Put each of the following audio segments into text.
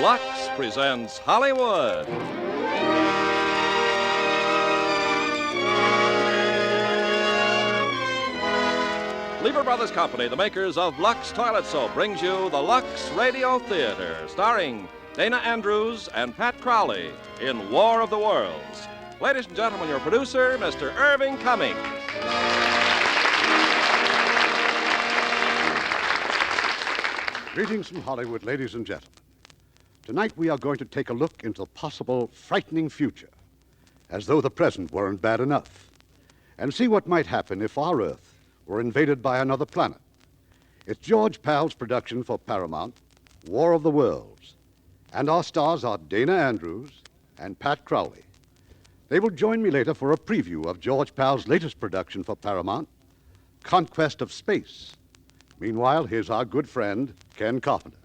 Lux presents Hollywood. Lever Brothers Company, the makers of Lux Toilet Soap, brings you the Lux Radio Theater, starring Dana Andrews and Pat Crowley in War of the Worlds. Ladies and gentlemen, your producer, Mr. Irving Cummings. Greetings from Hollywood, ladies and gentlemen. Tonight we are going to take a look into the possible frightening future, as though the present weren't bad enough, and see what might happen if our Earth were invaded by another planet. It's George Pal's production for Paramount, War of the Worlds, and our stars are Dana Andrews and Pat Crowley. They will join me later for a preview of George Pal's latest production for Paramount, Conquest of Space. Meanwhile, here's our good friend, Ken Carpenter.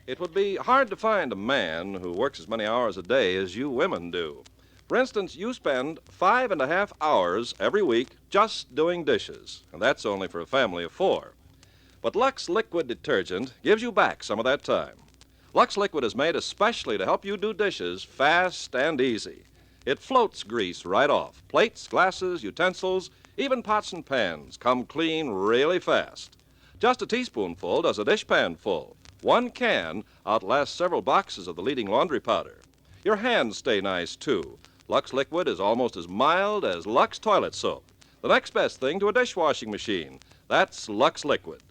It would be hard to find a man who works as many hours a day as you women do. For instance, you spend 5.5 hours every week just doing dishes, and that's only for a family of 4. But Lux Liquid Detergent gives you back some of that time. Lux Liquid is made especially to help you do dishes fast and easy. It floats grease right off. Plates, glasses, utensils, even pots and pans come clean really fast. Just a teaspoonful does a dishpan full. 1 can outlasts several boxes of the leading laundry powder. Your hands stay nice, too. Lux Liquid is almost as mild as Lux Toilet Soap. The next best thing to a dishwashing machine. That's Lux Liquid.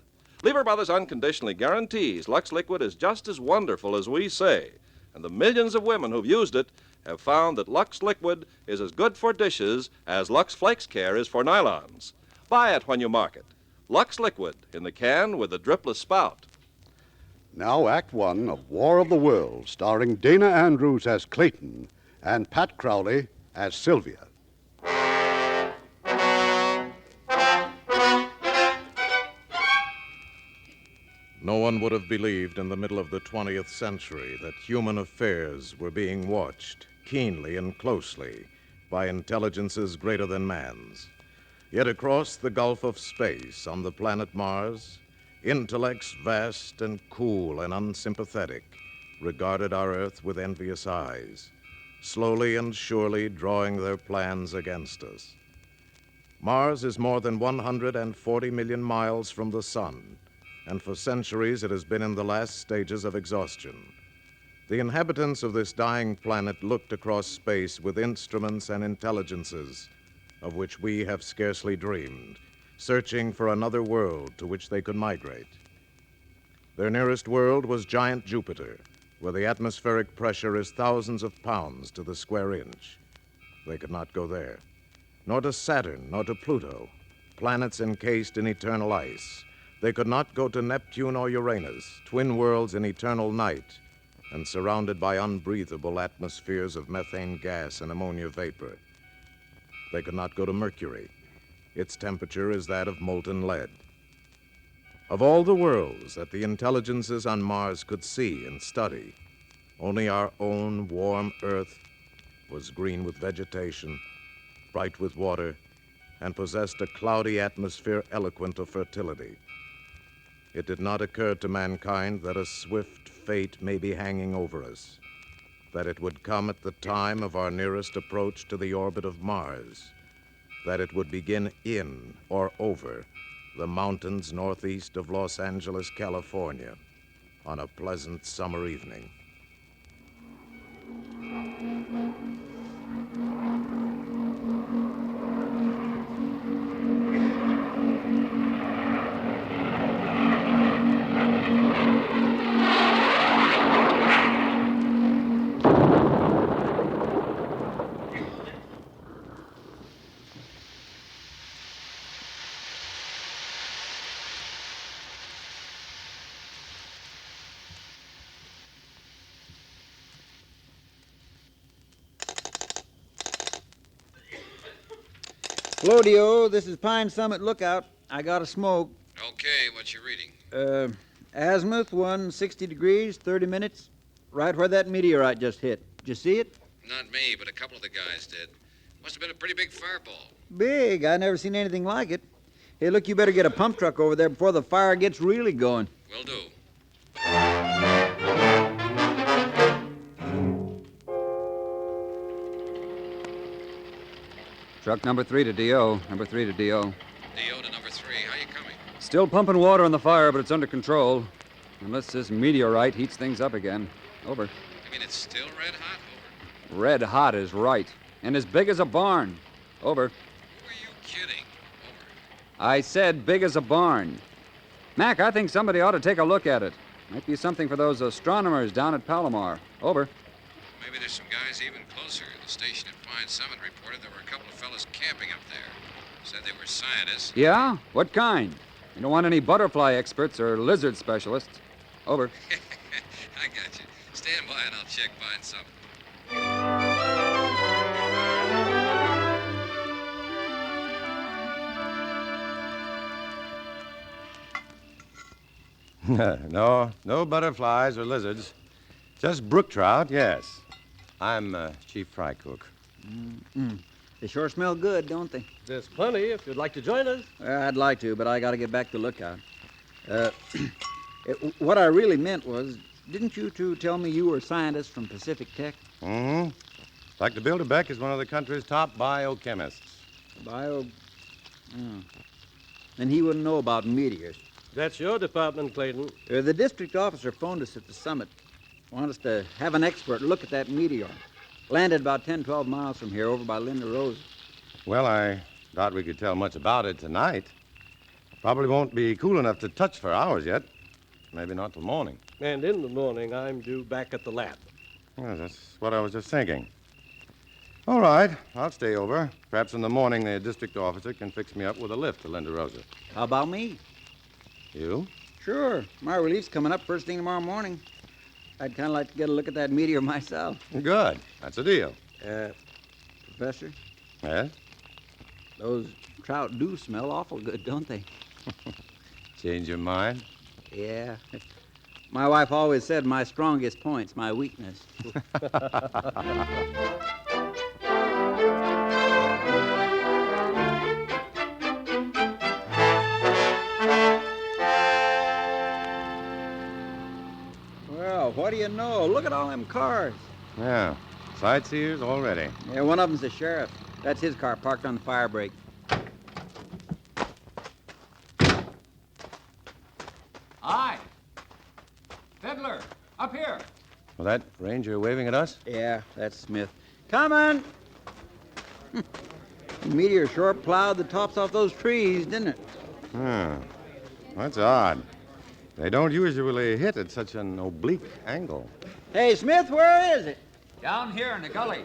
Lever Brothers unconditionally guarantees Lux Liquid is just as wonderful as we say. And the millions of women who've used it have found that Lux Liquid is as good for dishes as Lux Flakes Care is for nylons. Buy it when you mark it. Lux Liquid in the can with the dripless spout. Now, Act One of War of the Worlds, starring Dana Andrews as Clayton and Pat Crowley as Sylvia. No one would have believed in the middle of the 20th century that human affairs were being watched keenly and closely by intelligences greater than man's. Yet across the gulf of space on the planet Mars, intellects vast and cool and unsympathetic regarded our Earth with envious eyes, slowly and surely drawing their plans against us. Mars is more than 140 million miles from the sun, and for centuries it has been in the last stages of exhaustion. The inhabitants of this dying planet looked across space with instruments and intelligences of which we have scarcely dreamed, searching for another world to which they could migrate. Their nearest world was giant Jupiter, where the atmospheric pressure is thousands of pounds to the square inch. They could not go there. Nor to Saturn, nor to Pluto, planets encased in eternal ice. They could not go to Neptune or Uranus, twin worlds in eternal night, and surrounded by unbreathable atmospheres of methane gas and ammonia vapor. They could not go to Mercury. Its temperature is that of molten lead. Of all the worlds that the intelligences on Mars could see and study, only our own warm Earth was green with vegetation, bright with water, and possessed a cloudy atmosphere eloquent of fertility. It did not occur to mankind that a swift fate may be hanging over us, that it would come at the time of our nearest approach to the orbit of Mars, that it would begin in or over the mountains northeast of Los Angeles, California, on a pleasant summer evening. Hello, Dio. This is Pine Summit Lookout. I got a smoke. Okay, what you reading? Azimuth, 160 degrees, 30 minutes. Right where that meteorite just hit. Did you see it? Not me, but a couple of the guys did. Must have been a pretty big fireball. Big. I never seen anything like it. Hey, look, you better get a pump truck over there before the fire gets really going. Will do. Truck number 3 to D.O. Number 3 to D.O. D.O. to number 3. How you coming? Still pumping water on the fire, but it's under control. Unless this meteorite heats things up again. Over. You mean it's still red hot? Over. Red hot is right. And as big as a barn. Over. Who are you kidding? Over. I said big as a barn. Mac, I think somebody ought to take a look at it. Might be something for those astronomers down at Palomar. Over. Maybe there's some guys even closer. The station at Pine Summit reported there were a couple of fellas camping up there. Said they were scientists. Yeah? What kind? You don't want any butterfly experts or lizard specialists. Over. I got you. Stand by and I'll check Pine Summit. No butterflies or lizards. Just brook trout, yes. I'm chief fry cook. They sure smell good, don't they? There's plenty if you'd like to join us. I'd like to, but I got to get back to Lookout. What I really meant was, didn't you two tell me you were scientists from Pacific Tech? Mm-hmm. Dr. Bilderbeck is one of the country's top biochemists. Bio... Then he wouldn't know about meteors. That's your department, Clayton. The district officer phoned us at the summit. Want us to have an expert look at that meteor. Landed about 10, 12 miles from here, over by Linda Rose. Well, I doubt we could tell much about it tonight. Probably won't be cool enough to touch for hours yet. Maybe not till morning. And in the morning, I'm due back at the lab. Well, that's what I was just thinking. All right, I'll stay over. Perhaps in the morning the district officer can fix me up with a lift to Linda Rosa. How about me? You? Sure. My relief's coming up first thing tomorrow morning. I'd kind of like to get a look at that meteor myself. Good. That's a deal. Professor, Yes? those trout do smell awful good, don't they? Change your mind? Yeah. My wife always said my strongest point's my weakness. Well, what do you know? Look at all them cars. Yeah. Sightseers already. Yeah, one of them's the sheriff. That's his car parked on the fire break. Aye. Fiddler, up here. Well, that ranger waving at us? Yeah, that's Smith. Coming! The meteor sure plowed the tops off those trees, didn't it? That's odd. They don't usually hit at such an oblique angle. Hey, Smith, where is it? Down here in the gully.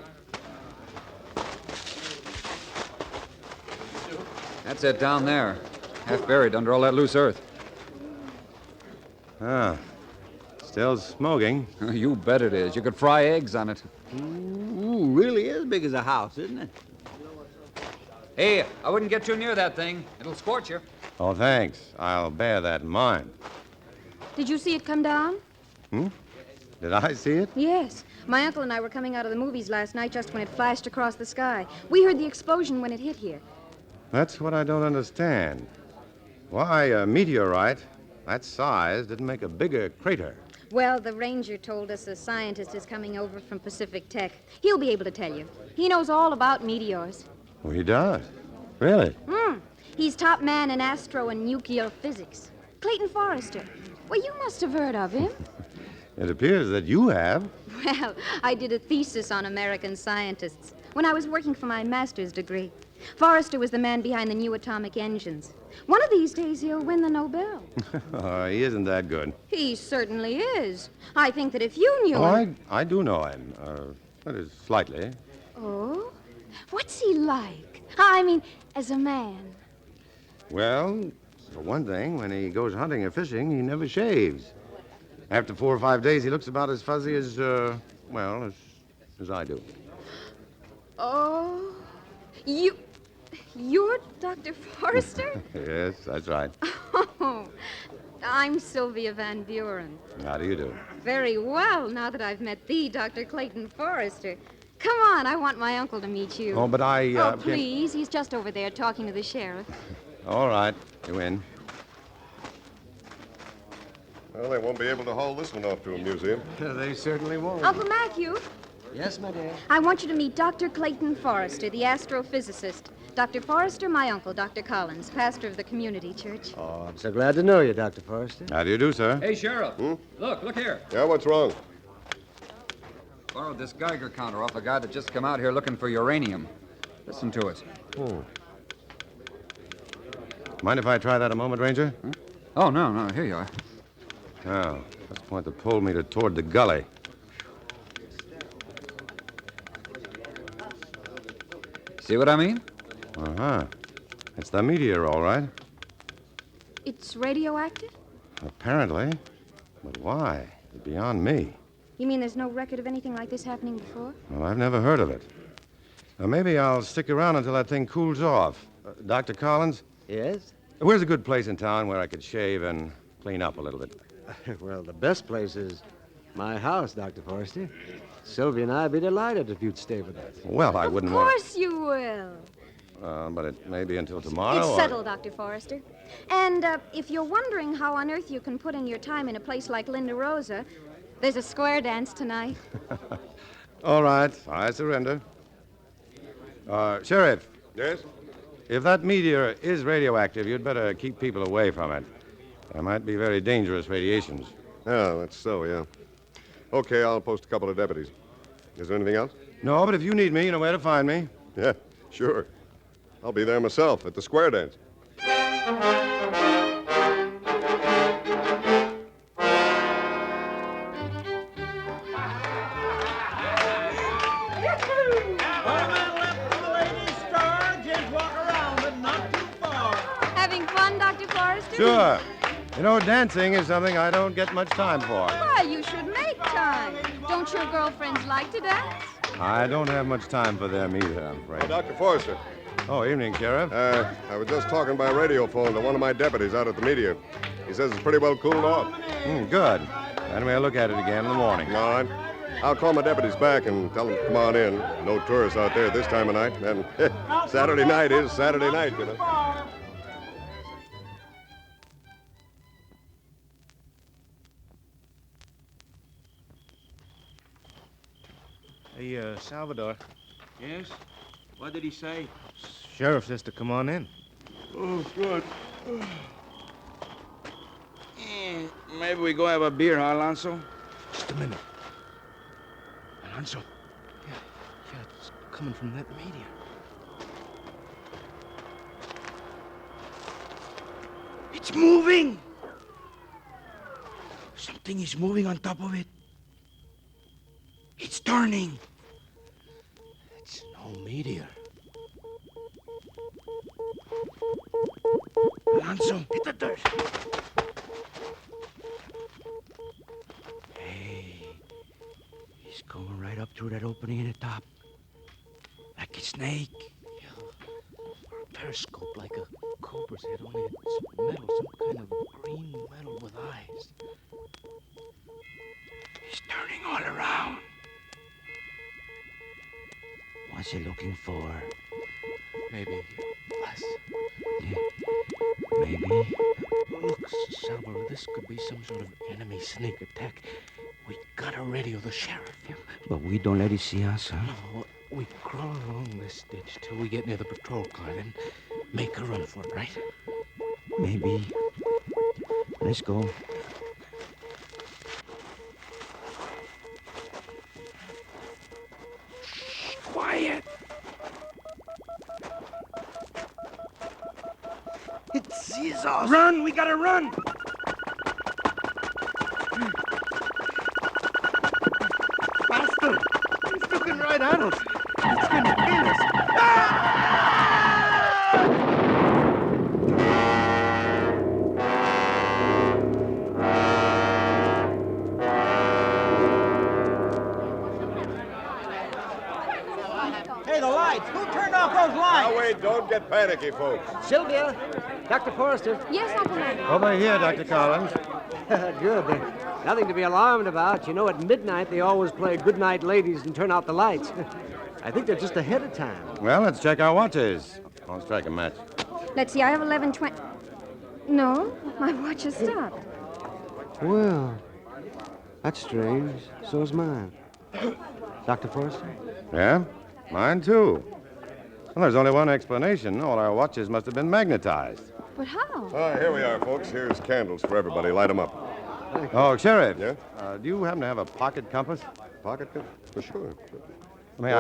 That's it down there. Half buried under all that loose earth. Still smoking. You bet it is. You could fry eggs on it. Ooh, really is big as a house, isn't it? Hey, I wouldn't get too near that thing. It'll scorch you. Oh, thanks. I'll bear that in mind. Did you see it come down? Did I see it? Yes. My uncle and I were coming out of the movies last night just when it flashed across the sky. We heard the explosion when it hit here. That's what I don't understand. Why, a meteorite that size didn't make a bigger crater. Well, the ranger told us a scientist is coming over from Pacific Tech. He'll be able to tell you. He knows all about meteors. Oh, he does? Really? He's top man in astro and nuclear physics. Clayton Forrester. Well, you must have heard of him. It appears that you have. Well, I did a thesis on American scientists when I was working for my master's degree. Forrester was the man behind the new atomic engines. One of these days, he'll win the Nobel. He isn't that good. He certainly is. I think that if you knew him... I do know him. That is, slightly. Oh? What's he like? I mean, as a man. Well, for one thing, when he goes hunting or fishing, he never shaves. After 4 or 5 days, he looks about as fuzzy as I do. Oh, you're Dr. Forrester? Yes, that's right. Oh, I'm Sylvia Van Buren. How do you do? Very well, now that I've met the Dr. Clayton Forrester. Come on, I want my uncle to meet you. Oh, but I... Oh, please, he's just over there talking to the sheriff. All right, you in. Well, they won't be able to haul this one off to a museum. They certainly won't. Uncle Matthew, Yes, my dear. I want you to meet Dr. Clayton Forrester, the astrophysicist. Dr. Forrester, my uncle, Dr. Collins, pastor of the community church. Oh, I'm so glad to know you, Dr. Forrester. How do you do, sir? Hey, Sheriff. Look here. Yeah, what's wrong? Borrowed this Geiger counter off a guy that just come out here looking for uranium. Listen to it. Oh. Mind if I try that a moment, Ranger? Huh? Oh, no. Here you are. Oh, let's point the pole meter toward the gully. See what I mean? Uh-huh. It's the meteor, all right. It's radioactive? Apparently. But why? It's beyond me. You mean there's no record of anything like this happening before? Well, I've never heard of it. Maybe I'll stick around until that thing cools off. Dr. Collins? Yes? Where's a good place in town where I could shave and clean up a little bit? Well, the best place is my house, Dr. Forrester. Sylvia and I'd be delighted if you'd stay with us. Well, I wouldn't want... Of course you will. But it may be until tomorrow. It's settled, Dr. Forrester. And if you're wondering how on earth you can put in your time in a place like Linda Rosa, there's a square dance tonight. All right, I surrender. Sheriff. Yes? If that meteor is radioactive, you'd better keep people away from it. There might be very dangerous radiations. Yeah, that's so, yeah. Okay, I'll post a couple of deputies. Is there anything else? No, but if you need me, you know where to find me. Yeah, sure. I'll be there myself at the square dance. Having fun, Dr. Forrester? Sure. You know, dancing is something I don't get much time for. Why, you should make time. Don't your girlfriends like to dance? I don't have much time for them either, I'm afraid. Dr. Forrester. Oh, evening, Sheriff. I was just talking by radio phone to one of my deputies out at the meteor. He says it's pretty well cooled off. Good. Then we'll look at it again in the morning. All right. I'll call my deputies back and tell them to come on in. No tourists out there this time of night. And Saturday night is Saturday night, you know. Hey, Salvador. Yes? What did he say? Sheriff says to come on in. Oh, good. Maybe we go have a beer, huh, Alonso? Just a minute. Alonso. Yeah, it's coming from that meteor. It's moving! Something is moving on top of it. It's turning. It's no meteor. Alonso, hit the dirt. Hey, he's going right up through that opening in the top. Like a snake. Yeah. Or a periscope like a cobra's head, only it's metal, some kind of green metal with eyes. He's turning all around. What's he looking for? Maybe us. Yeah, maybe. Look, Salvador, this could be some sort of enemy sneak attack. We gotta radio the sheriff. Yeah, but we don't let him see us, huh? No, we crawl along this ditch till we get near the patrol car, then make a run for it, right? Maybe. Let's go. Shh, quiet. It sees us. Run! We gotta run! Faster! It's looking right at us. It's gonna kill us. Hey, the lights. Who turned off those lights? Now, wait, don't get panicky, folks. Sylvia. Dr. Forrester. Yes, Uncle Manny. Over here, Dr. Collins. Good. Nothing to be alarmed about. You know, at midnight, they always play Goodnight Ladies and turn out the lights. I think they're just ahead of time. Well, let's check our watches. I'll strike a match. Let's see, I have 11:20. No, my watch has stopped. Well, that's strange. So's mine. Dr. Forrester? Yeah? Mine, too. Well, there's only one explanation. All our watches must have been magnetized. But how? Here we are, folks. Here's candles for everybody. Light them up. Oh, Sheriff. Yeah? Do you happen to have a pocket compass? Pocket compass? For sure. May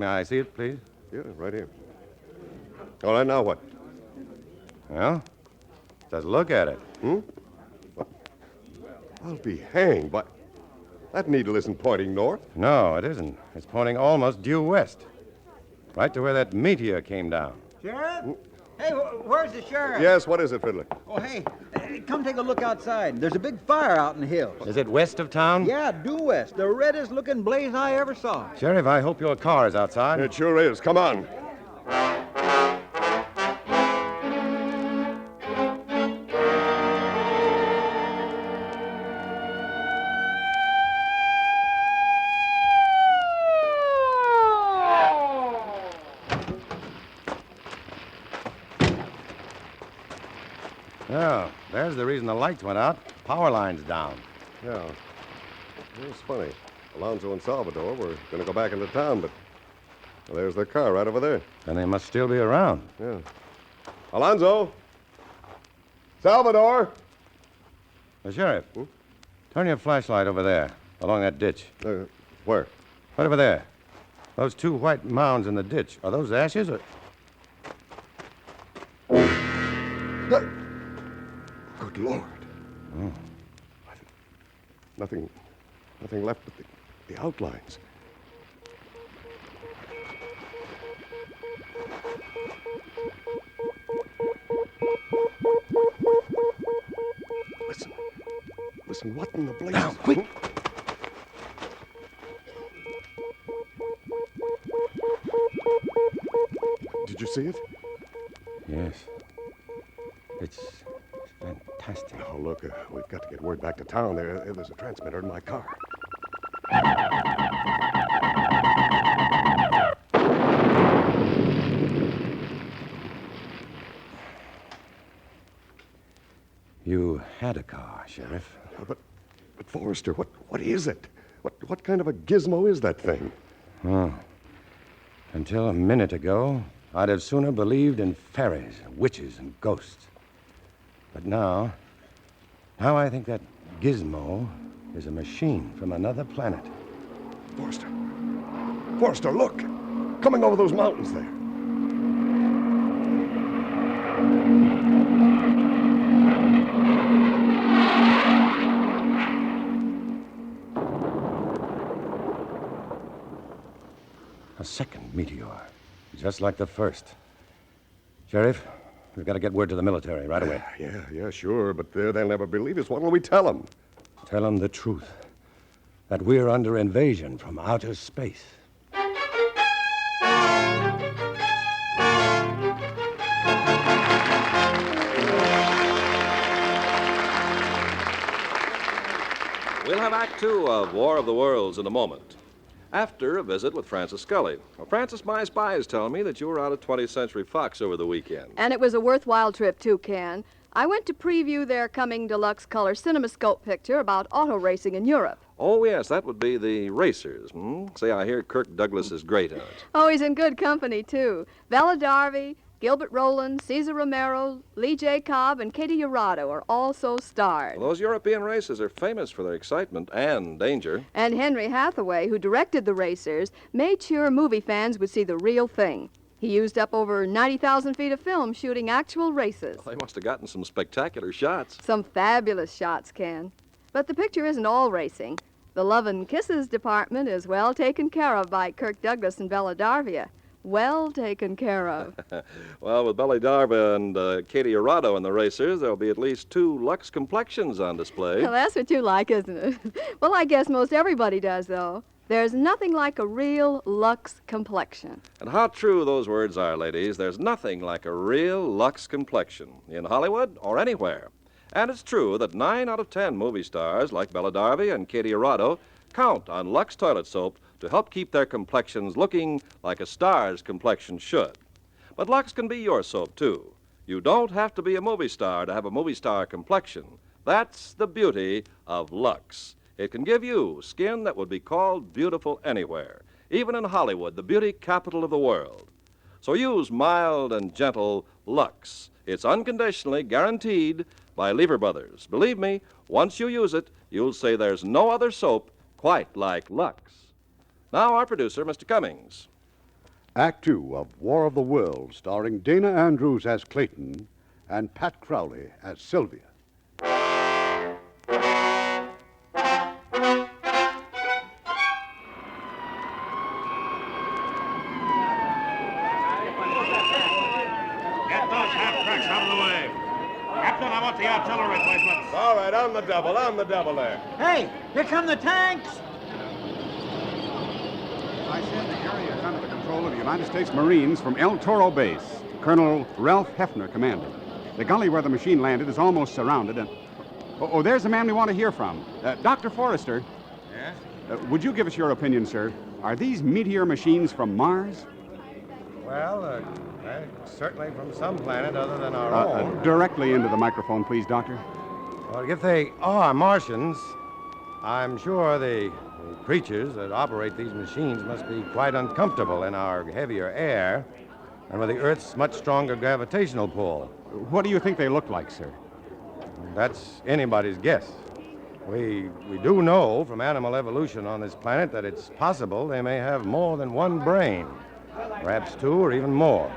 I see it, please? Yeah, right here. All right, now what? Well, just look at it. I'll be hanged, but that needle isn't pointing north. No, it isn't. It's pointing almost due west. Right to where that meteor came down. Sheriff? Hey, where's the sheriff? Yes, what is it, Fiddler? Oh, hey, come take a look outside. There's a big fire out in the hills. Is it west of town? Yeah, due west. The reddest looking blaze I ever saw. Sheriff, I hope your car is outside. It sure is. Come on. Oh, there's the reason the lights went out. Power line's down. Yeah. It's funny. Alonzo and Salvador were going to go back into town, but there's their car right over there. Then they must still be around. Yeah. Alonzo! Salvador! Sheriff, turn your flashlight over there, along that ditch. Where? Right over there. Those two white mounds in the ditch. Are those ashes or... Good Lord. Oh. Nothing left but the outlines. Listen, what in the blazes? Now, quick! Did you see it? Yes. It's fantastic. Oh, look, we've got to get word back to town. There's a transmitter in my car. You had a car, Sheriff. But Forrester, what is it? What kind of a gizmo is that thing? Oh. Until a minute ago, I'd have sooner believed in fairies, witches, and ghosts. But now I think that gizmo is a machine from another planet. Forrester, look! Coming over those mountains there. A second meteor, just like the first. Sheriff, we've got to get word to the military right away. Yeah, sure, but they'll never believe us. What will we tell them? Tell them the truth, that we're under invasion from outer space. We'll have Act Two of War of the Worlds in a moment. After a visit with Francis Scully. Well, Francis, my spies tell me that you were out at 20th Century Fox over the weekend. And it was a worthwhile trip, too, Ken. I went to preview their coming deluxe color CinemaScope picture about auto racing in Europe. Oh, yes, that would be the Racers. Say, I hear Kirk Douglas is great in it. Oh, he's in good company, too. Bella Darby, Gilbert Rowland, Cesar Romero, Lee J. Cobb, and Katie Urado are also starred. Well, those European races are famous for their excitement and danger. And Henry Hathaway, who directed the Racers, made sure movie fans would see the real thing. He used up over 90,000 feet of film shooting actual races. Well, they must have gotten some spectacular shots. Some fabulous shots, Ken. But the picture isn't all racing. The Love and Kisses department is well taken care of by Kirk Douglas and Bella Darby. Well taken care of. Well, with Bella Darby and Katie Urado in the Racers, there'll be at least 2 Lux complexions on display. Well, that's what you like, isn't it? Well, I guess most everybody does, though. There's nothing like a real Lux complexion. And how true those words are, ladies. There's nothing like a real Lux complexion in Hollywood or anywhere. And it's true that 9 out of 10 movie stars like Bella Darby and Katie Urado count on Lux toilet soap to help keep their complexions looking like a star's complexion should. But Lux can be your soap, too. You don't have to be a movie star to have a movie star complexion. That's the beauty of Lux. It can give you skin that would be called beautiful anywhere. even in Hollywood, the beauty capital of the world. So use mild and gentle Lux. It's unconditionally guaranteed by Lever Brothers. Believe me, once you use it, you'll say there's no other soap quite like Lux. Now, our producer, Mr. Cummings. Act 2 of War of the Worlds, starring Dana Andrews as Clayton and Pat Crowley as Sylvia. The artillery replacements. All right, on the double there. Hey, here come the tanks! I send the area under the control of the United States Marines from El Toro Base. Colonel Ralph Hefner commanding. The gully where the machine landed is almost surrounded, and... Oh, there's the man we want to hear from. Dr. Forrester. Yes? Would you give us your opinion, sir? Are these meteor machines from Mars? Well, certainly from some planet other than our own. Directly into the microphone, please, Doctor. Well, if they are Martians, I'm sure the creatures that operate these machines must be quite uncomfortable in our heavier air and with the Earth's much stronger gravitational pull. What do you think they look like, sir? That's anybody's guess. We do know from animal evolution on this planet that it's possible they may have more than one brain, perhaps two or even more.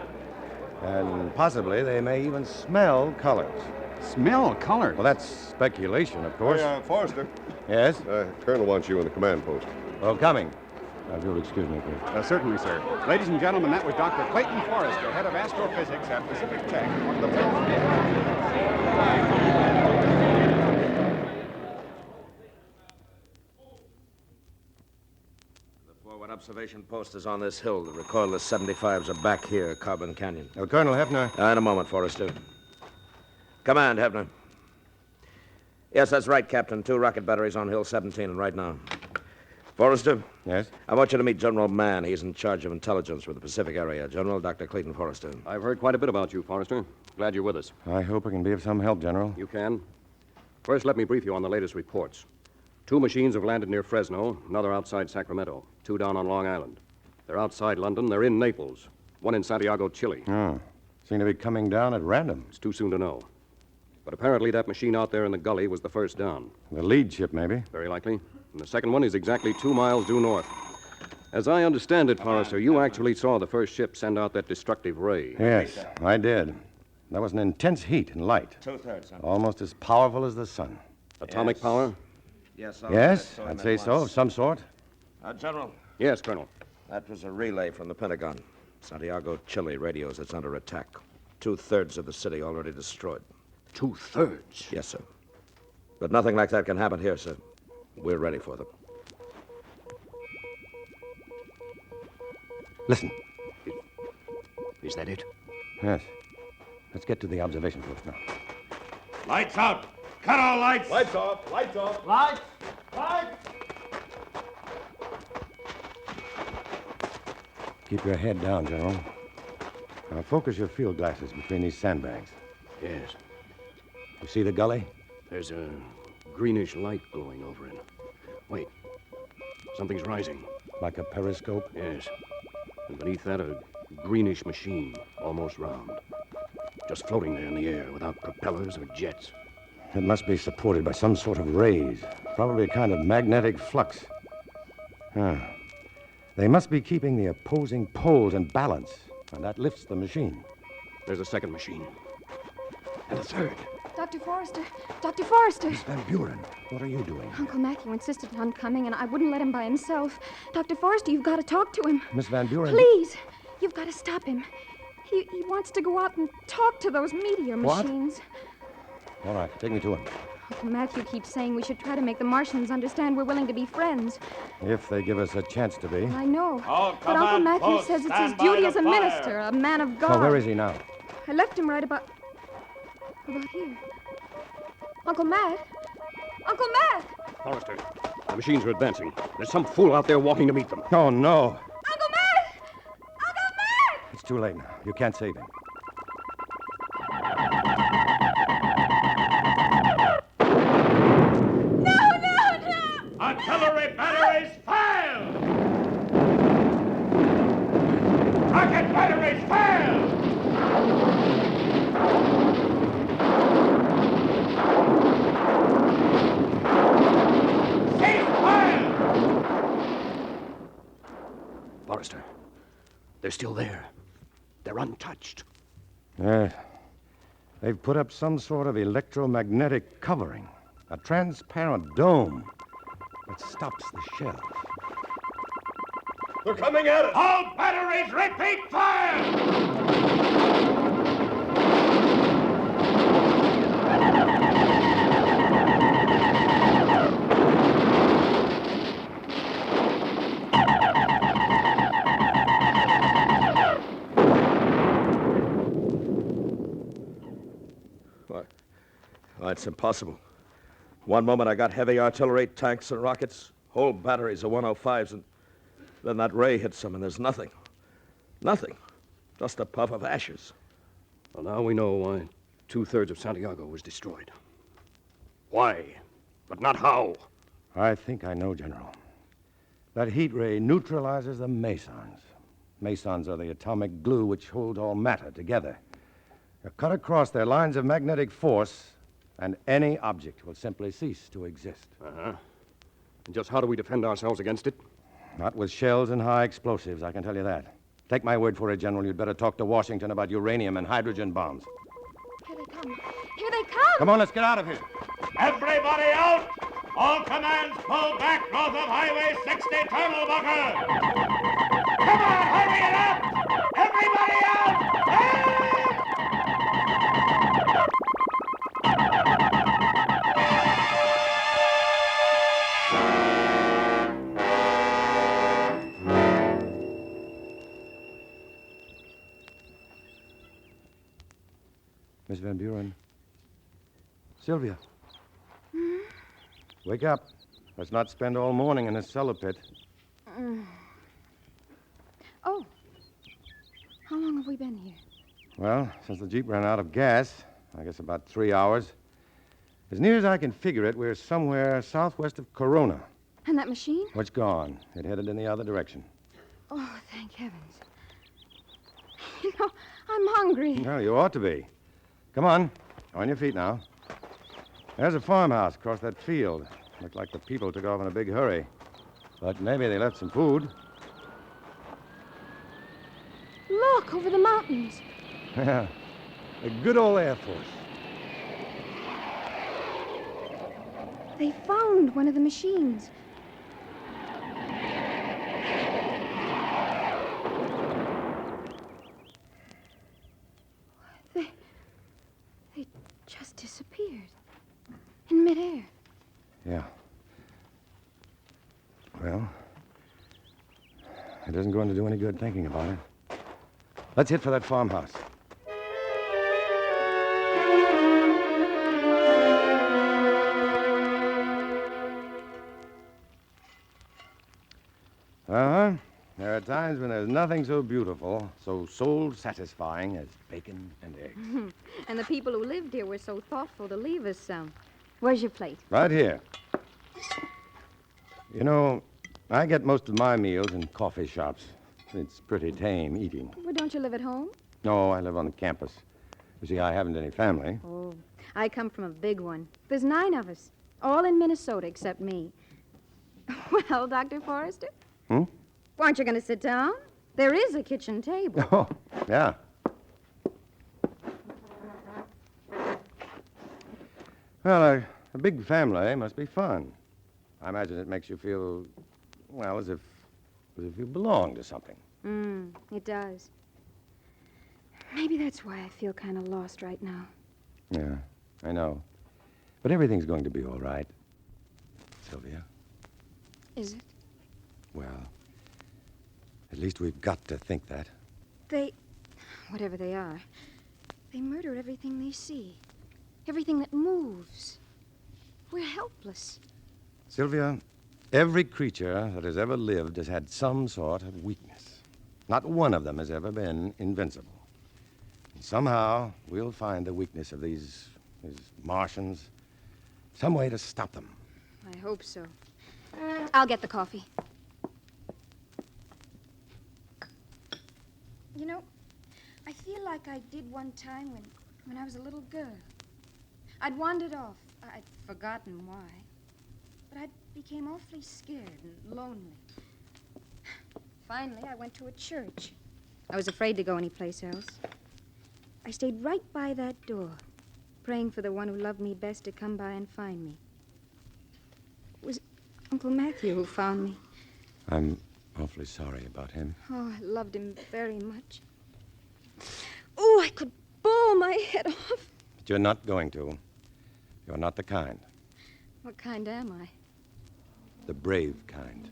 And possibly they may even smell colors. Smell colors? Well, that's speculation, of course. Hey, Forrester. Yes? Colonel wants you in the command post. Well, coming. If you'll excuse me, please. Certainly, sir. Ladies and gentlemen, that was Dr. Clayton Forrester, head of astrophysics at Pacific Tech. One of The forward observation post is on this hill. The recoilless 75s are back here, Carbon Canyon. Colonel Hefner. In a moment, Forrester. Command, Hefner. Yes, that's right, Captain. 2 rocket batteries on Hill 17, and right now. Forrester? Yes? I want you to meet General Mann. He's in charge of intelligence for the Pacific area. General Dr. Clayton Forrester. I've heard quite a bit about you, Forrester. Glad you're with us. I hope I can be of some help, General. You can. First, let me brief you on the latest reports. 2 machines have landed near Fresno, another outside Sacramento, 2 down on Long Island. They're outside London. They're in Naples. 1 in Santiago, Chile. Oh. Seem to be coming down at random. It's too soon to know. But apparently that machine out there in the gully was the first down. The lead ship, maybe? Very likely. And the second one is exactly 2 miles due north. As I understand it, Forrester, you actually saw the first ship send out that destructive ray. Yes, I did. That was an intense heat and light. 2/3. Almost as powerful as the sun. Atomic power? Yes, Yes, I'd say so, of some sort. General. Yes, Colonel. That was a relay from the Pentagon. Santiago, Chile radios it's under attack. 2/3 of the city already destroyed. 2/3? Yes, sir. But nothing like that can happen here, sir. We're ready for them. Listen. Is that it? Yes. Let's get to the observation post now. Lights out. Cut all lights. Lights off. Lights off. Lights! Lights! Keep your head down, General. Now focus your field glasses between these sandbags. Yes. You see the gully? There's a greenish light glowing over it. Wait. Something's rising. Like a periscope? Yes. And beneath that, a greenish machine, almost round. Just floating there in the air without propellers or jets. It must be supported by some sort of rays. Probably a kind of magnetic flux. They must be keeping the opposing poles in balance, and that lifts the machine. There's a second machine. And a third. Dr. Forrester! Dr. Forrester! Miss Van Buren, what are you doing? Uncle Matthew insisted on coming, and I wouldn't let him by himself. Dr. Forrester, you've got to talk to him. Miss Van Buren... Please! You've got to stop him. He wants to go out and talk to those meteor What? machines. All right, take me to him. Uncle Matthew keeps saying we should try to make the Martians understand we're willing to be friends. If they give us a chance to be. I know. All But Uncle command Matthew posts, says it's his stand by duty the as a fire. minister, a man of God. Well, where is he now? I left him right about here. Uncle Matt? Uncle Matt! Forrester, the machines are advancing. There's some fool out there walking to meet them. Oh, no. Uncle Matt! Uncle Matt! It's too late now. You can't save him. Artillery batteries, fire! They're still there. They're untouched. They've put up some sort of electromagnetic covering, a transparent dome that stops the shell. They're coming at us! All batteries, repeat fire! It's impossible. One moment I got heavy artillery, tanks, and rockets, whole batteries of 105s, and then that ray hits them, and there's nothing. Nothing. Just a puff of ashes. Well, now we know why 2/3 of Santiago was destroyed. Why, but not how. I think I know, General. That heat ray neutralizes the mesons. Mesons are the atomic glue which holds all matter together. They're cut across their lines of magnetic force, and any object will simply cease to exist. Uh-huh. And just how do we defend ourselves against it? Not with shells and high explosives, I can tell you that. Take my word for it, General. You'd better talk to Washington about uranium and hydrogen bombs. Here they come. Here they come! Come on, let's get out of here. Everybody out! All commands pull back north of Highway 60, Tunnel Bunker! Come on, hurry it up! Everybody out! Hey! Miss Van Buren. Sylvia. Wake up. Let's not spend all morning in this cellar pit. Oh. How long have we been here? Well, since the Jeep ran out of gas, I guess about 3 hours. As near as I can figure it, we're somewhere southwest of Corona. And that machine? Well, it's gone. It headed in the other direction. Oh, thank heavens. You know, I'm hungry. Well, you ought to be. Come on. On your feet now. There's a farmhouse across that field. Looked like the people took off in a big hurry. But maybe they left some food. Look, over the mountains. Yeah. A good old Air Force. They found one of the machines. They just disappeared. In midair. Yeah. Well, it isn't going to do any good thinking about it. Let's hit for that farmhouse. There are times when there's nothing so beautiful, so soul-satisfying as bacon and eggs. And the people who lived here were so thoughtful to leave us some. Where's your plate? Right here. You know, I get most of my meals in coffee shops. It's pretty tame eating. Well, don't you live at home? No, I live on the campus. You see, I haven't any family. Oh, I come from a big one. There's 9 of us, all in Minnesota except me. Well, Dr. Forrester? Aren't you going to sit down? There is a kitchen table. Oh, yeah. Well, a big family must be fun. I imagine it makes you feel, well, as if you belong to something. It does. Maybe that's why I feel kind of lost right now. Yeah, I know. But everything's going to be all right, Sylvia. Is it? Well, at least we've got to think that. Whatever they are, they murder everything they see. Everything that moves. We're helpless. Sylvia, every creature that has ever lived has had some sort of weakness. Not one of them has ever been invincible. And somehow, we'll find the weakness of these Martians. Some way to stop them. I hope so. I'll get the coffee. You know, I feel like I did one time when I was a little girl. I'd wandered off. I'd forgotten why. But I became awfully scared and lonely. Finally, I went to a church. I was afraid to go anyplace else. I stayed right by that door, praying for the one who loved me best to come by and find me. It was Uncle Matthew who found me. I'm awfully sorry about him. Oh, I loved him very much. Oh, I could bawl my head off. But you're not going to. You're not the kind. What kind am I? The brave kind.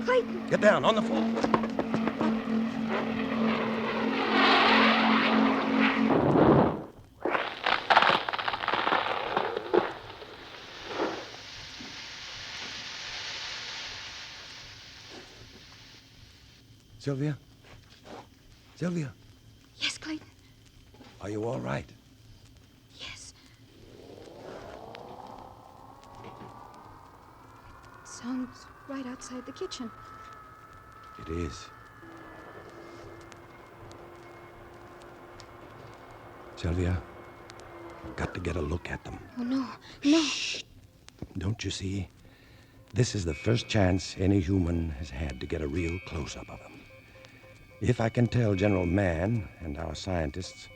Clayton! Get down, on the floor. Sylvia? Sylvia? Yes, Clayton? Are you all right? Yes. Sounds right outside the kitchen. It is. Sylvia, I've got to get a look at them. Oh, no. No. Shh. Don't you see? This is the first chance any human has had to get a real close-up of them. If I can tell General Mann and our scientists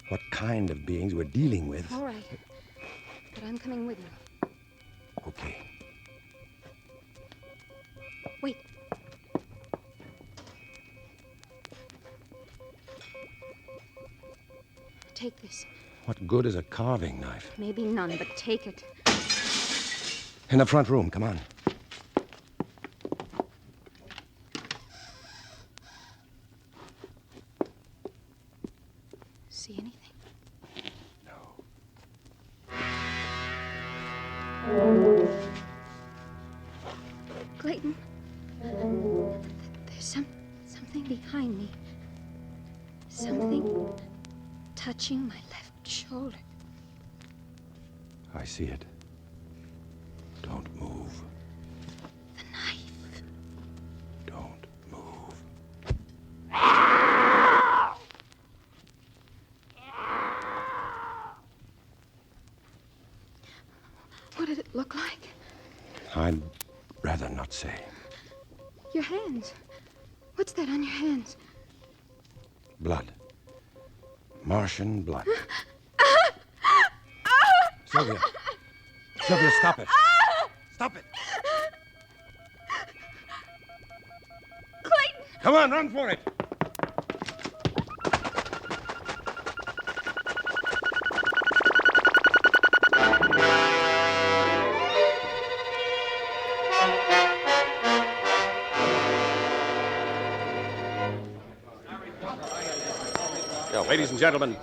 what kind of beings we're dealing with... All right. But I'm coming with you. Okay. Wait. Take this. What good is a carving knife? Maybe none, but take it. In the front room, come on. See anything? Clayton, there's something behind me. Something touching my left shoulder. I see it. Don't move. The knife. Don't move. What did it look like? I'd rather not say. Your hands. What's that on your hands? Blood. Martian blood. Sylvia. Sylvia, stop it. Stop it. Clayton! Come on, run for it. Ladies and gentlemen,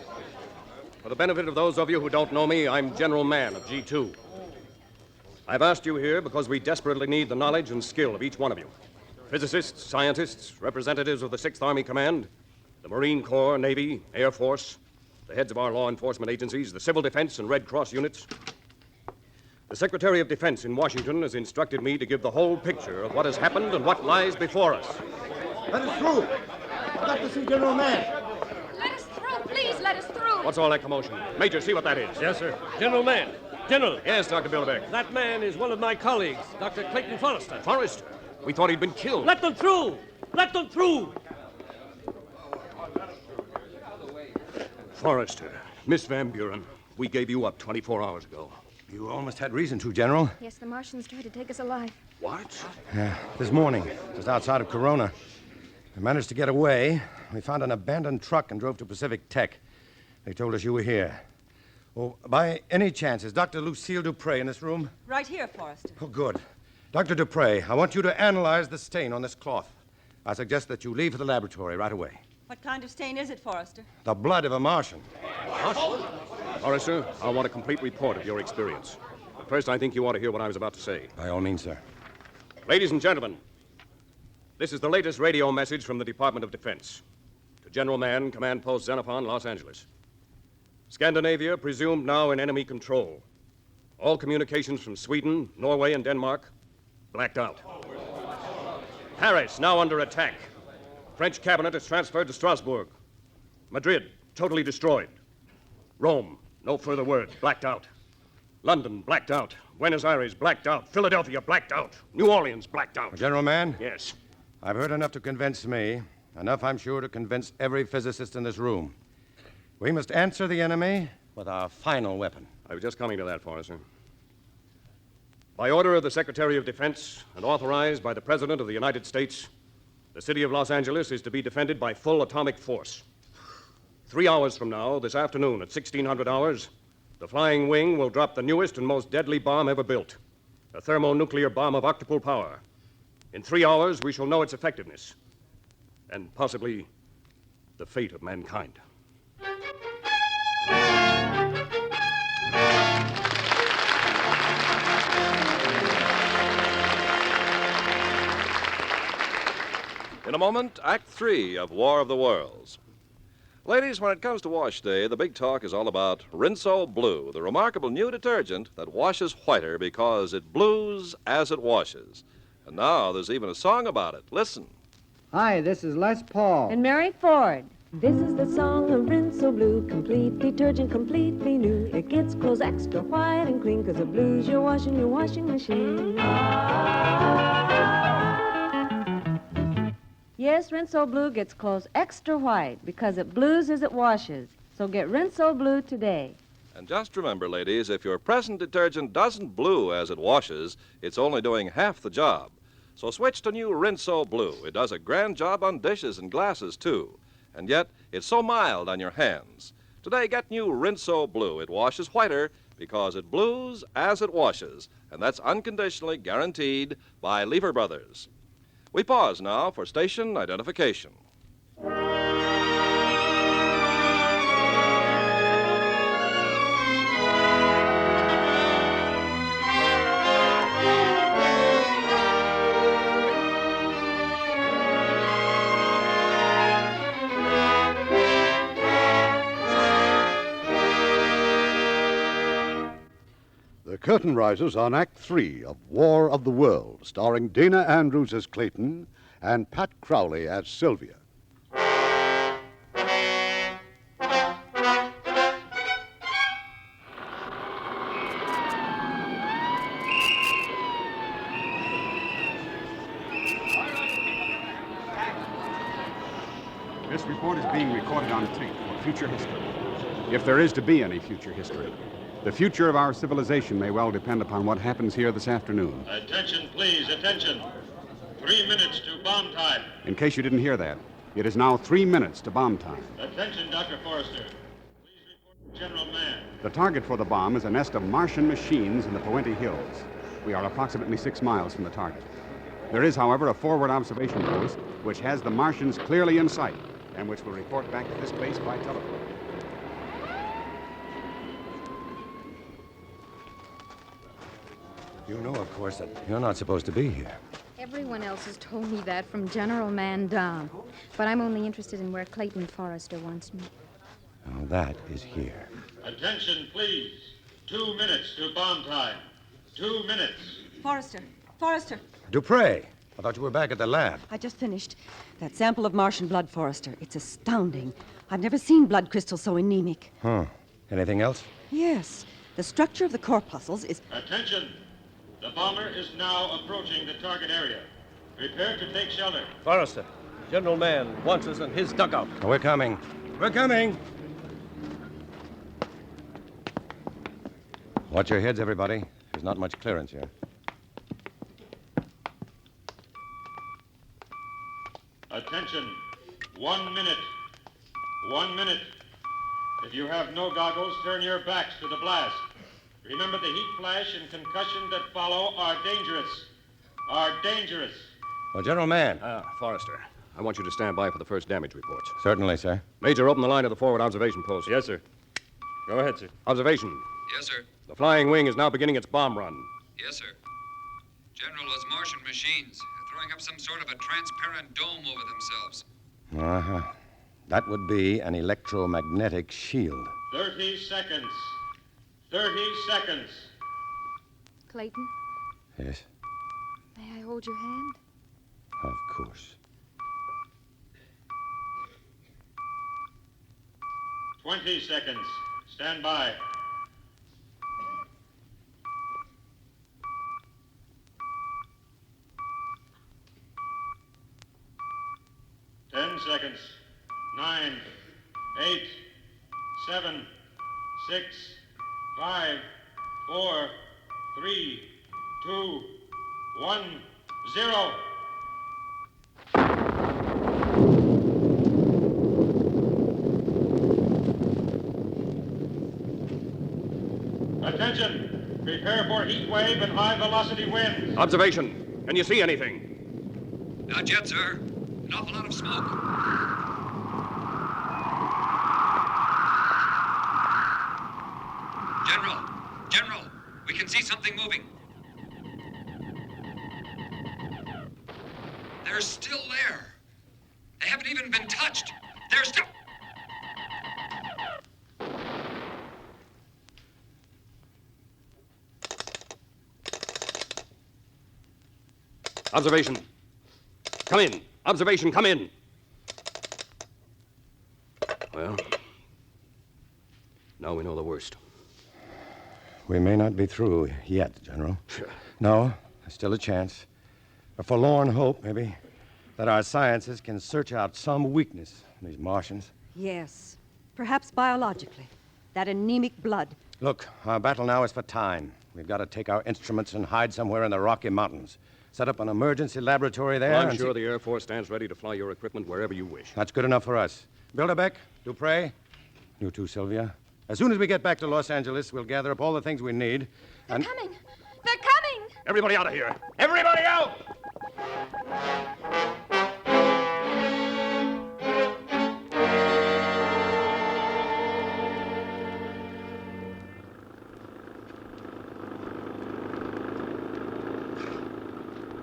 for the benefit of those of you who don't know me, I'm General Mann of G2. I've asked you here because we desperately need the knowledge and skill of each one of you. Physicists, scientists, representatives of the 6th Army Command, the Marine Corps, Navy, Air Force, the heads of our law enforcement agencies, the Civil Defense and Red Cross units. The Secretary of Defense in Washington has instructed me to give the whole picture of what has happened and what lies before us. Let us through. I'd like to see General Mann. Let us through, please, let us through. What's all that commotion? Major, see what that is. Yes, sir. General Mann. General. Yes, Dr. Bilderbeck. That man is one of my colleagues, Dr. Clayton Forrester. Forrester? We thought he'd been killed. Let them through! Let them through! Forrester, Miss Van Buren, we gave you up 24 hours ago. You almost had reason to, General. Yes, the Martians tried to take us alive. What? This morning, just outside of Corona. We managed to get away. We found an abandoned truck and drove to Pacific Tech. They told us you were here. Oh, by any chance, is Dr. Lucille Dupre in this room? Right here, Forrester. Oh, good. Dr. Dupre, I want you to analyze the stain on this cloth. I suggest that you leave for the laboratory right away. What kind of stain is it, Forrester? The blood of a Martian. Forrester, I want a complete report of your experience. But first, I think you ought to hear what I was about to say. By all means, sir. Ladies and gentlemen, this is the latest radio message from the Department of Defense. To General Mann, Command Post Xenophon, Los Angeles. Scandinavia presumed now in enemy control. All communications from Sweden, Norway, and Denmark blacked out. Paris now under attack. French cabinet is transferred to Strasbourg. Madrid totally destroyed. Rome, no further word, blacked out. London, blacked out. Buenos Aires, blacked out. Philadelphia, blacked out. New Orleans, blacked out. General Mann? Yes. I've heard enough to convince me. Enough, I'm sure, to convince every physicist in this room. We must answer the enemy with our final weapon. I was just coming to that, Forrester. By order of the Secretary of Defense and authorized by the President of the United States, the city of Los Angeles is to be defended by full atomic force. 3 hours from now, this afternoon at 1600 hours, the Flying Wing will drop the newest and most deadly bomb ever built, a thermonuclear bomb of octuple power. In 3 hours, we shall know its effectiveness and possibly the fate of mankind. In a moment, Act 3 of War of the Worlds. Ladies, when it comes to wash day, the big talk is all about Rinso Blue, the remarkable new detergent that washes whiter because it blues as it washes. And now there's even a song about it. Listen. Hi, this is Les Paul. And Mary Ford. This is the song of Rinso Blue, complete detergent, completely new. It gets clothes extra white and clean, 'cause it blues your washing machine. Yes, Rinso Blue gets clothes extra white because it blues as it washes. So get Rinso Blue today. And just remember, ladies, if your present detergent doesn't blue as it washes, it's only doing half the job. So switch to new Rinso Blue. It does a grand job on dishes and glasses, too. And yet, it's so mild on your hands. Today, get new Rinso Blue. It washes whiter because it blues as it washes. And that's unconditionally guaranteed by Lever Brothers. We pause now for station identification. The curtain rises on Act 3 of War of the Worlds, starring Dana Andrews as Clayton and Pat Crowley as Sylvia. This report is being recorded on tape for future history. If there is to be any future history. The future of our civilization may well depend upon what happens here this afternoon. Attention, please, attention. 3 minutes to bomb time. In case you didn't hear that, it is now 3 minutes to bomb time. Attention, Dr. Forrester. Please report to General Mann. The target for the bomb is a nest of Martian machines in the Puente Hills. We are approximately 6 miles from the target. There is, however, a forward observation post which has the Martians clearly in sight and which will report back to this base by telephone. You know, of course, that you're not supposed to be here. Everyone else has told me that from General Mann down. But I'm only interested in where Clayton Forrester wants me. Oh, that is here. Attention, please. 2 minutes to bomb time. 2 minutes. Forrester. Forrester. Dupre, I thought you were back at the lab. I just finished. That sample of Martian blood, Forrester. It's astounding. I've never seen blood crystals so anemic. Huh. Anything else? Yes. The structure of the corpuscles is... Attention. The bomber is now approaching the target area. Prepare to take shelter. Forrester, General Mann wants us in his dugout. Oh, we're coming. We're coming. Watch your heads, everybody. There's not much clearance here. Attention. 1 minute. 1 minute. If you have no goggles, turn your backs to the blast. Remember, the heat flash and concussion that follow are dangerous. Well, General Mann. Forrester, I want you to stand by for the first damage reports. Certainly, sir. Major, open the line of the forward observation post. Yes, sir. Go ahead, sir. Observation. Yes, sir. The Flying Wing is now beginning its bomb run. Yes, sir. General, those Martian machines are throwing up some sort of a transparent dome over themselves. Uh-huh. That would be an electromagnetic shield. 30 seconds. 30 seconds. Clayton, Yes, may I hold your hand? of course. 20 seconds. Stand by. 9, 8, 7, 6, 5, 4, 3, 2, 1, 0. Attention! Prepare for heat wave and high velocity winds. Observation. Can you see anything? Not yet, sir. An awful lot of smoke. General, we can see something moving. They're still there. They haven't even been touched. They're still... Observation. Come in. Observation, come in. Well, now we know the worst. We may not be through yet, General. No, there's still a chance. A forlorn hope, maybe, that our sciences can search out some weakness in these Martians. Yes, perhaps biologically. That anemic blood. Look, our battle now is for time. We've got to take our instruments and hide somewhere in the Rocky Mountains. Set up an emergency laboratory there. I'm sure the Air Force stands ready to fly your equipment wherever you wish. That's good enough for us. Bilderbeck, Dupre, you too, Sylvia. As soon as we get back to Los Angeles, we'll gather up all the things we need. They're coming! They're coming! Everybody out of here! Everybody out!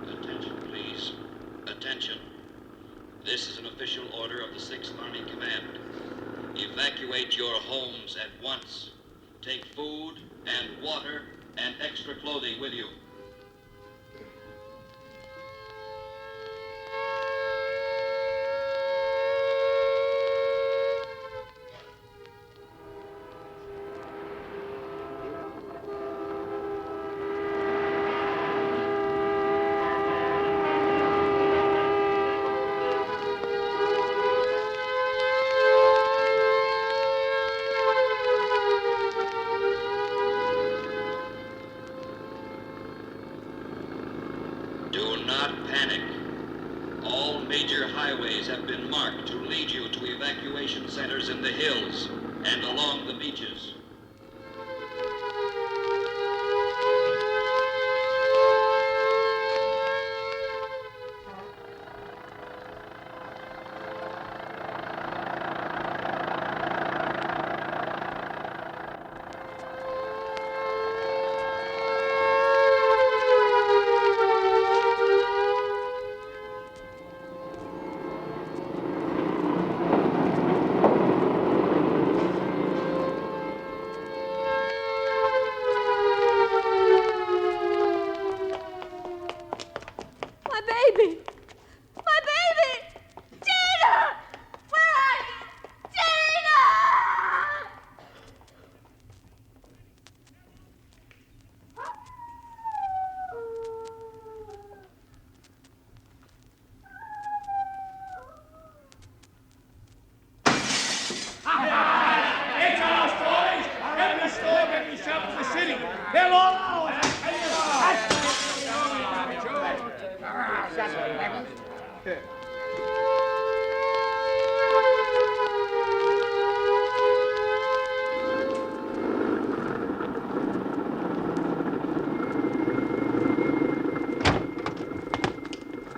Attention, please. Attention. This is an official order of the 6th Army Command. Evacuate your homes at once. Take food and water and extra clothing with you. Do not panic. All major highways have been marked to lead you to evacuation centers in the hills and along the beaches.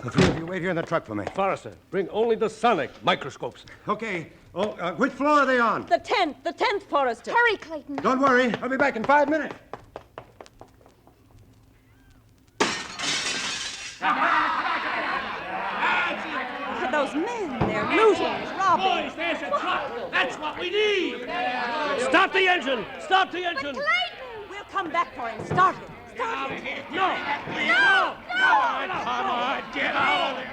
The three of you wait here in the truck for me. Forrester, bring only the sonic microscopes. Okay. Oh, which floor are they on? The 10th, Forrester. Hurry, Clayton. Don't worry. I'll be back in 5 minutes. Look at those men. They're looting, robbing. Boys, there's a truck. That's what we need. Stop the engine! Stop the engine! But Clayton! We'll come back for him. Start it. Start it. No! No! Come on, get out of there!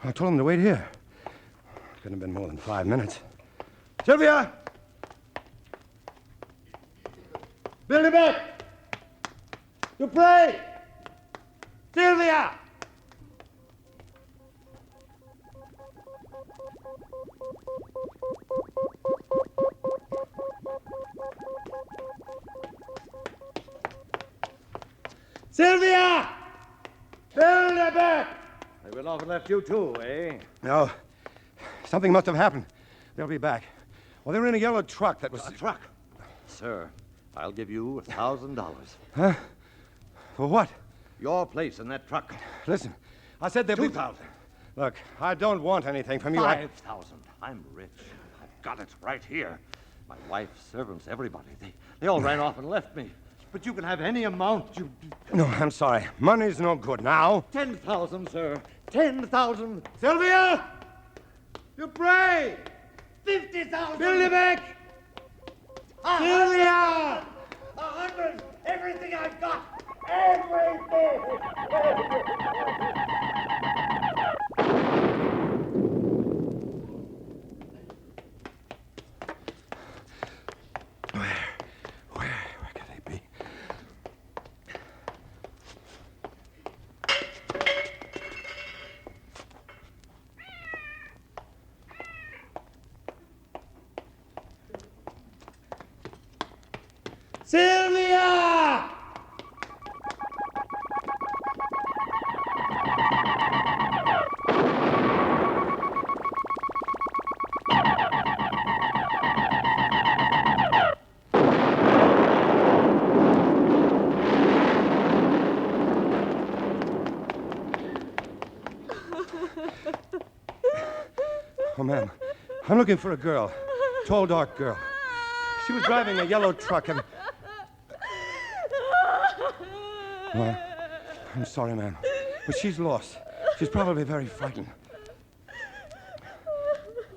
I told him to wait here. Couldn't have been more than 5 minutes. Sylvia! Billy Beck! You pray! Sylvia! Sylvia! Billy Beck! They went off and left you too, eh? No. Something must have happened. They'll be back. Well, they were in a yellow truck that was... A truck? Sir, I'll give you $1,000. Huh? For what? Your place in that truck. Listen, I said they'll be... 2,000. Look, I don't want anything from you. 5,000. I'm rich. I've got it right here. My wife, servants, everybody. They all ran off and left me. But you can have any amount you... No, I'm sorry. Money's no good now. 10,000, sir. 10,000. Sylvia! You pray! 50,000! Billy Beck! Sylvia! 100! Everything I've got! Everything! Where could they be? Sylvia! Oh, ma'am, I'm looking for a girl. Tall, dark girl. She was driving a yellow truck and... Well, I'm sorry, ma'am, but she's lost. She's probably very frightened.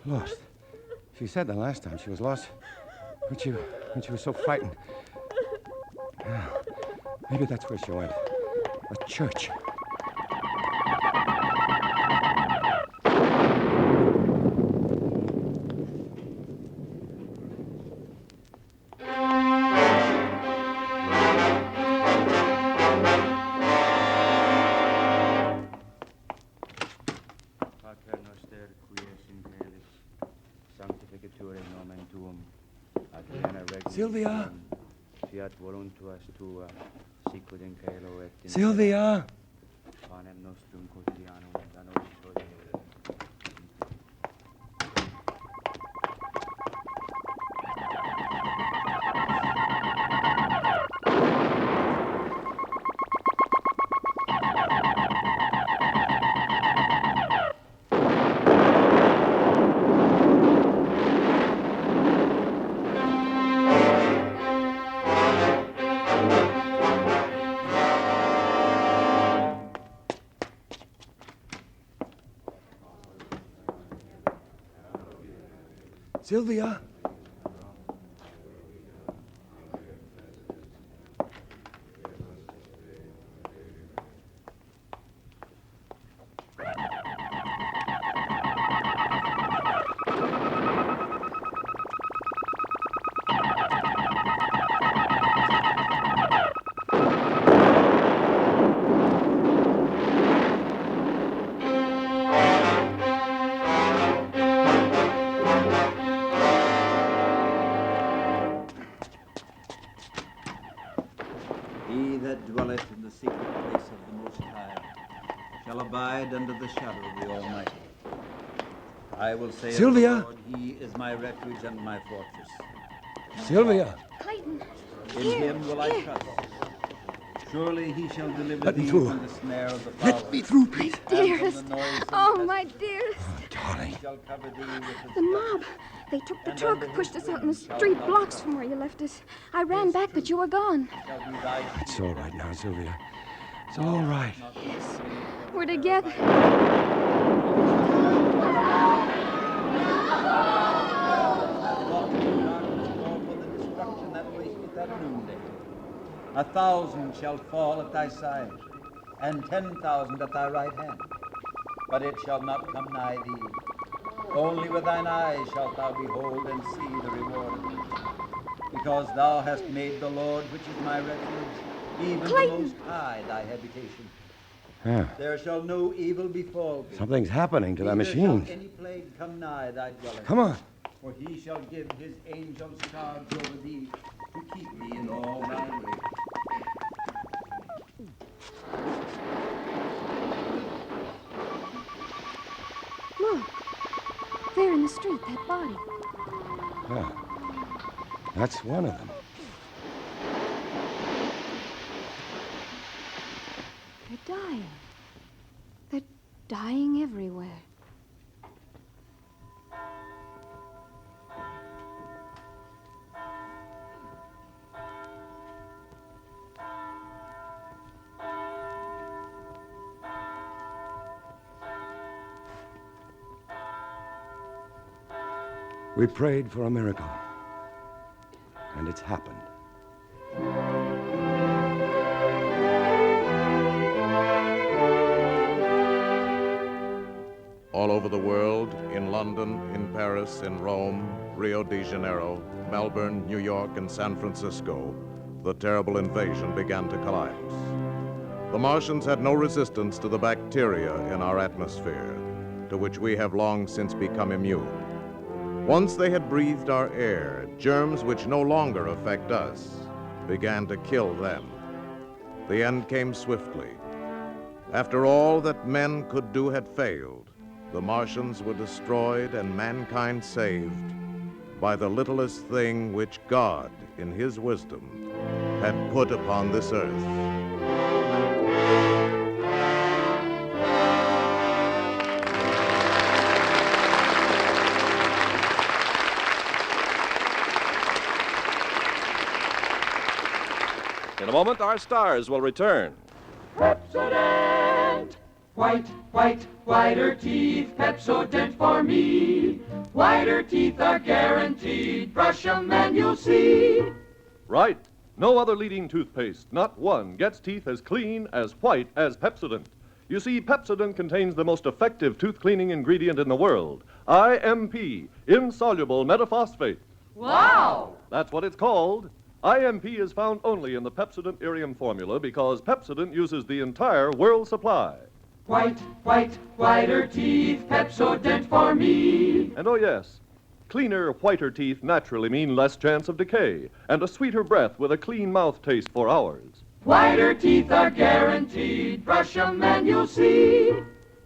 Lost? She said the last time she was lost when she was so frightened. Yeah, maybe that's where she went. A church. Sylvia! Sylvia! Sylvia! He that dwelleth in the secret place of the Most High shall abide under the shadow of the Almighty. I will say, Sylvia! of the Lord, He is my refuge and my fortress. Sylvia! Clayton! In Him will I trust. Surely He shall deliver Let me thee through. from the snare of the fowler. Let me through, please. Dearest! Oh, my dearest! Darling. Shall cover thee with His The mob! They took the truck, pushed us out in the street blocks from where you left us. I ran back, but you were gone. It's all right now, Sylvia. It's all right. Yes, we're together. That wasteth at noonday. 1,000 shall fall at thy side, and 10,000 at thy right hand. but it shall not come nigh thee. Only with thine eyes shalt thou behold and see the reward of it. Because thou hast made the Lord, which is my refuge, even the Most High, thy habitation. Yeah. There shall no evil befall thee. Something's happening to the Neither machines. shall any plague come nigh thy dwelling. Come on. For he shall give his angels charge over thee, to keep thee in all thy ways. Look. There in the street, that body. Yeah. That's one of them. They're dying. They're dying everywhere. We prayed for a miracle. And it's happened. All over the world, in London, in Paris, in Rome, Rio de Janeiro, Melbourne, New York, and San Francisco, the terrible invasion began to collapse. The Martians had no resistance to the bacteria in our atmosphere, to which we have long since become immune. Once they had breathed our air, germs which no longer affect us began to kill them. The end came swiftly. After all that men could do had failed, the Martians were destroyed and mankind saved by the littlest thing which God, in his wisdom, had put upon this earth. In a moment, our stars will return. Pepsodent! White, white, whiter teeth, Pepsodent for me. Whiter teeth are guaranteed. Brush 'em and you'll see. Right. No other leading toothpaste, not one, gets teeth as clean, as white as Pepsodent. You see, Pepsodent contains the most effective tooth cleaning ingredient in the world, IMP, insoluble metaphosphate. Wow! That's what it's called. IMP is found only in the Pepsodent Irium formula because Pepsodent uses the entire world supply. White, white, whiter teeth, Pepsodent for me. And oh yes, cleaner, whiter teeth naturally mean less chance of decay and a sweeter breath with a clean mouth taste for hours. Whiter teeth are guaranteed. Brush 'em and you'll see.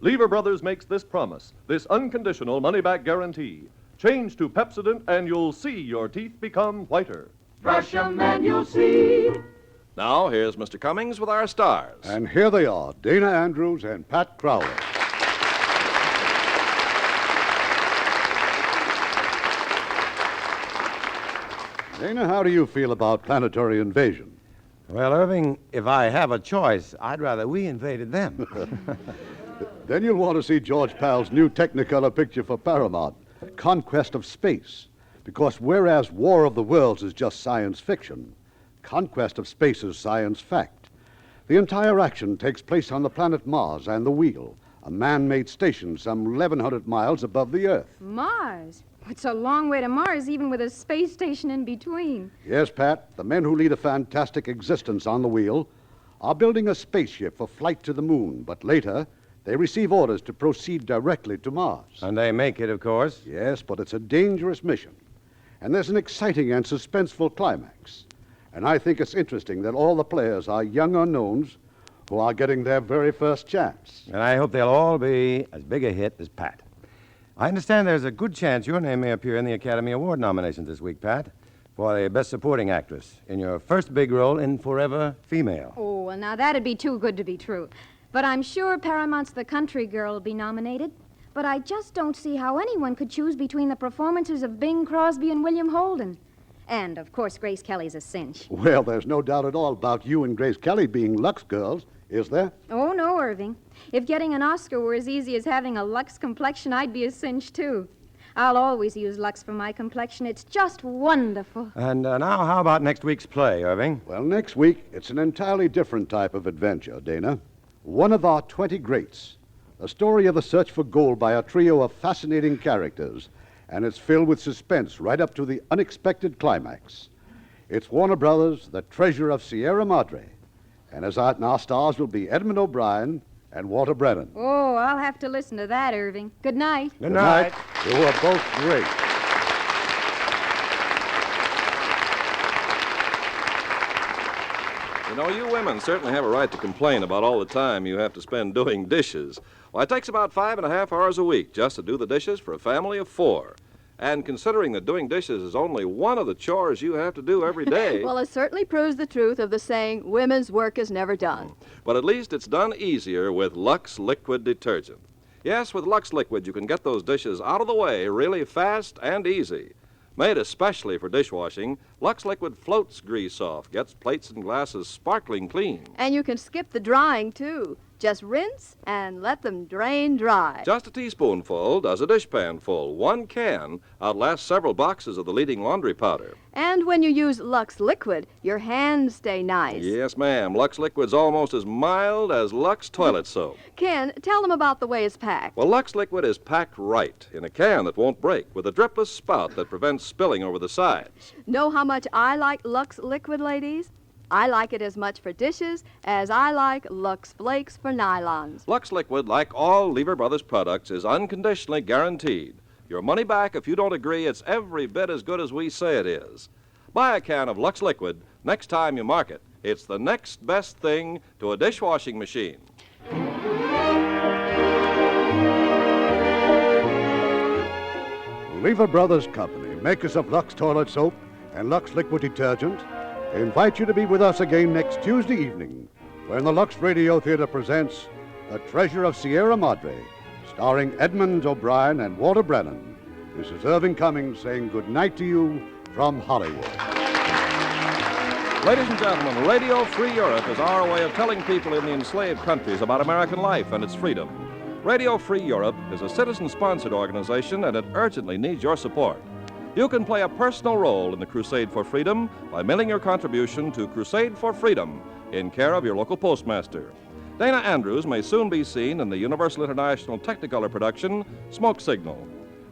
Lever Brothers makes this promise, this unconditional money-back guarantee. Change to Pepsodent and you'll see your teeth become whiter. Brush 'em and you'll see. Now, here's Mr. Cummings with our stars. And here they are, Dana Andrews and Pat Crowley. Dana, how do you feel about planetary invasion? Well, Irving, if I have a choice, I'd rather we invaded them. Then you'll want to see George Pal's new Technicolor picture for Paramount, Conquest of Space. Because whereas War of the Worlds is just science fiction, Conquest of Space is science fact. The entire action takes place on the planet Mars and the Wheel, a man-made station some 1,100 miles above the Earth. Mars? It's a long way to Mars, even with a space station in between. Yes, Pat, the men who lead a fantastic existence on the Wheel are building a spaceship for flight to the moon, but later they receive orders to proceed directly to Mars. And they make it, of course. Yes, but it's a dangerous mission. And there's an exciting and suspenseful climax. And I think it's interesting that all the players are young unknowns who are getting their very first chance. And I hope they'll all be as big a hit as Pat. I understand there's a good chance your name may appear in the Academy Award nominations this week, Pat, for the Best Supporting Actress in your first big role in Forever Female. Oh, well, now that'd be too good to be true. But I'm sure Paramount's The Country Girl will be nominated. But I just don't see how anyone could choose between the performances of Bing Crosby and William Holden. And, of course, Grace Kelly's a cinch. Well, there's no doubt at all about you and Grace Kelly being Lux girls, is there? Oh, no, Irving. If getting an Oscar were as easy as having a Lux complexion, I'd be a cinch, too. I'll always use Lux for my complexion. It's just wonderful. And now, how about next week's play, Irving? Well, next week, it's an entirely different type of adventure, Dana. One of our 20 greats, a story of the search for gold by a trio of fascinating characters, and it's filled with suspense right up to the unexpected climax. It's Warner Brothers' The Treasure of Sierra Madre, and our stars will be Edmund O'Brien and Walter Brennan. Oh, I'll have to listen to that, Irving. Good night. Good night. You are both great. You know, you women certainly have a right to complain about all the time you have to spend doing dishes. Well, it takes about 5.5 hours a week just to do the dishes for a family of 4. And considering that doing dishes is only one of the chores you have to do every day... Well, it certainly proves the truth of the saying, women's work is never done. But at least it's done easier with Lux Liquid Detergent. Yes, with Lux Liquid, you can get those dishes out of the way really fast and easy. Made especially for dishwashing, Lux Liquid floats grease off, gets plates and glasses sparkling clean. And you can skip the drying, too. Just rinse and let them drain dry. Just a teaspoonful does a dishpan full. 1 can outlasts several boxes of the leading laundry powder. And when you use Lux Liquid, your hands stay nice. Yes, ma'am. Lux Liquid's almost as mild as Lux toilet soap. Ken, tell them about the way it's packed. Well, Lux Liquid is packed right in a can that won't break with a dripless spout that prevents spilling over the sides. Know how much I like Lux Liquid, ladies? I like it as much for dishes as I like Lux Flakes for nylons. Lux Liquid, like all Lever Brothers products, is unconditionally guaranteed. Your money back if you don't agree it's every bit as good as we say it is. Buy a can of Lux Liquid next time you mark it. It's the next best thing to a dishwashing machine. Lever Brothers Company, makers of Lux Toilet Soap and Lux Liquid Detergent, invite you to be with us again next Tuesday evening when the Lux Radio Theater presents The Treasure of Sierra Madre, starring Edmund O'Brien and Walter Brennan. This is Irving Cummings saying good night to you from Hollywood. Ladies and gentlemen, Radio Free Europe is our way of telling people in the enslaved countries about American life and its freedom. Radio Free Europe is a citizen-sponsored organization, and it urgently needs your support. You can play a personal role in the crusade for freedom by mailing your contribution to Crusade for Freedom in care of your local postmaster. Dana Andrews may soon be seen in the Universal International Technicolor production, Smoke Signal.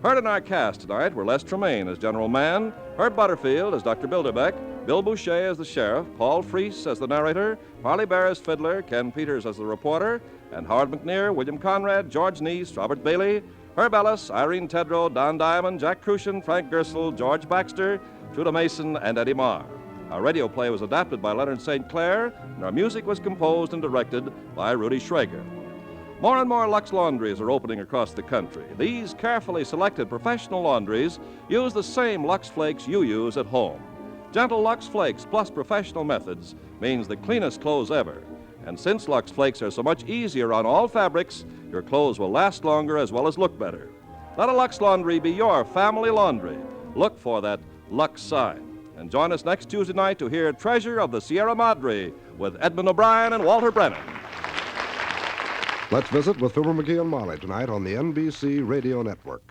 Heard in our cast tonight were Les Tremaine as General Mann, Herb Butterfield as Dr. Bilderbeck, Bill Boucher as the sheriff, Paul Freese as the narrator, Harley Bear as fiddler, Ken Peters as the reporter, and Howard McNear, William Conrad, George Neese, Robert Bailey, Herb Ellis, Irene Tedrow, Don Diamond, Jack Crucian, Frank Gersel, George Baxter, Truda Mason, and Eddie Marr. Our radio play was adapted by Leonard St. Clair, and our music was composed and directed by Rudy Schrager. More and more Lux laundries are opening across the country. These carefully selected professional laundries use the same Lux Flakes you use at home. Gentle Lux Flakes plus professional methods means the cleanest clothes ever. And since Lux Flakes are so much easier on all fabrics, your clothes will last longer as well as look better. Let a Lux laundry be your family laundry. Look for that Lux sign. And join us next Tuesday night to hear Treasure of the Sierra Madre with Edmund O'Brien and Walter Brennan. Let's visit with Fibber McGee and Molly tonight on the NBC Radio Network.